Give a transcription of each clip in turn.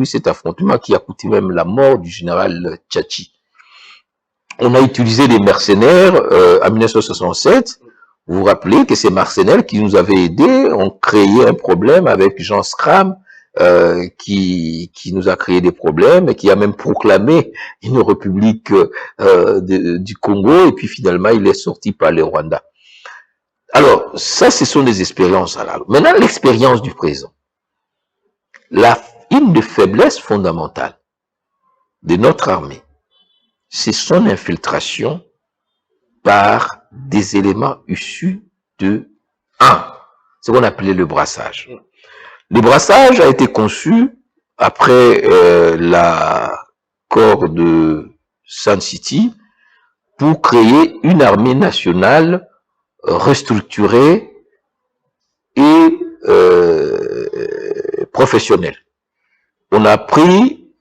eu cet affrontement qui a coûté même la mort du général Tchachi. On a utilisé des mercenaires en 1967. Vous vous rappelez que ces mercenaires qui nous avaient aidés ont créé un problème avec Jean Scram, qui nous a créé des problèmes et qui a même proclamé une république du Congo, et puis finalement il est sorti par le Rwanda. Alors, ça, ce sont des expériences. Maintenant, l'expérience du présent. Une des faiblesses fondamentales de notre armée, c'est son infiltration par des éléments issus de ce qu'on appelait le brassage. Le brassage a été conçu après l'accord de Sun City pour créer une armée nationale restructurée et professionnelle. On a pris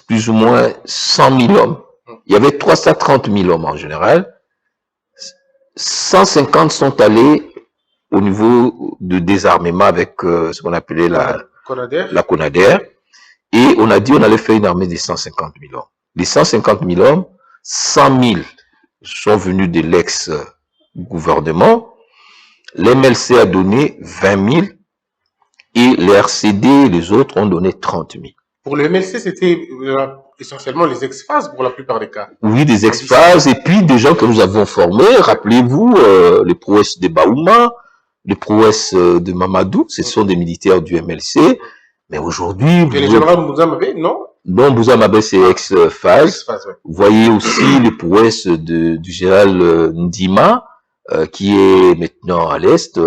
plus ou moins 100 000 hommes. Il y avait 330 000 hommes en général. 150 sont allés au niveau de désarmement avec ce qu'on appelait la CONADER. Et on a dit on allait faire une armée de 150 000 hommes. Les 150 000 hommes, 100 000 sont venus de l'ex-gouvernement. L'MLC a donné 20 000 et les RCD et les autres ont donné 30 000. Pour le MLC, c'était essentiellement les ex-phases pour la plupart des cas. Oui, des ex-phases et puis des gens que nous avons formés. Rappelez-vous, les prouesses de Baouma, les prouesses de Mamadou, ce sont des militaires du MLC. Mais aujourd'hui... Et les généraux Bouzamabé, non? Non, Bouzamabé, c'est ex-phase. Ouais. Vous voyez aussi les prouesses du général Ndima, qui est maintenant à l'Est,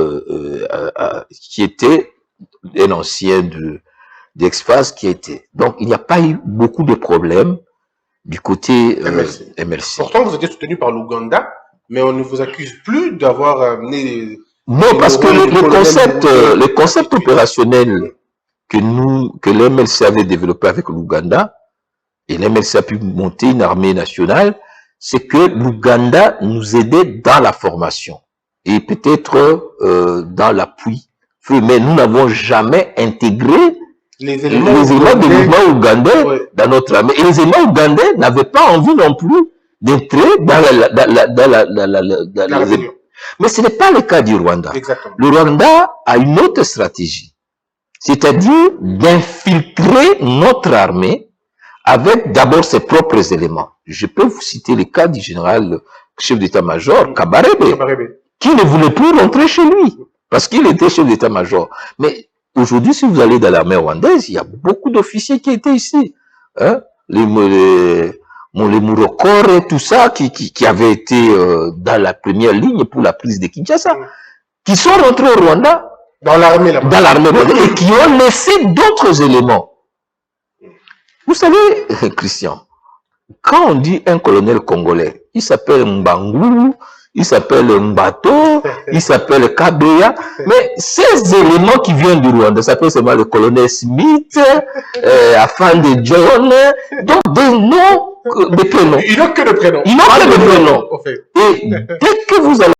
qui était un ancien d'ex-phase qui était. Donc, il n'y a pas eu beaucoup de problèmes du côté MLC. Pourtant, vous étiez soutenu par l'Ouganda, mais on ne vous accuse plus d'avoir amené... Non, parce que les concepts opérationnels que l'MLC avait développé avec l'Ouganda, et l'MLC a pu monter une armée nationale, c'est que l'Ouganda nous aidait dans la formation et peut-être dans l'appui. Mais nous n'avons jamais intégré les éléments de mouvement ougandais dans notre armée. Et les éléments ougandais n'avaient pas envie non plus d'entrer dans la Mais ce n'est pas le cas du Rwanda. Exactement. Le Rwanda a une autre stratégie, c'est-à-dire d'infiltrer notre armée avec d'abord ses propres éléments. Je peux vous citer le cas du général chef d'état-major Kabarebe, qui ne voulait plus rentrer chez lui, parce qu'il était chef d'état-major. Mais aujourd'hui, si vous allez dans l'armée rwandaise, il y a beaucoup d'officiers qui étaient ici. Hein? Les Mourokor et tout ça, qui avaient été dans la première ligne pour la prise de Kinshasa, qui sont rentrés au Rwanda, dans l'armée rwandaise, et qui ont laissé d'autres éléments. Vous savez, Christian, quand on dit un colonel congolais, il s'appelle Mbangou, il s'appelle Mbato, il s'appelle Kabeya, mais ces éléments qui viennent du Rwanda s'appellent seulement le colonel Smith, Afande John, donc des noms, des prénoms. Ils n'ont que des prénoms. Ils n'ont que des prénoms. Et dès que vous allez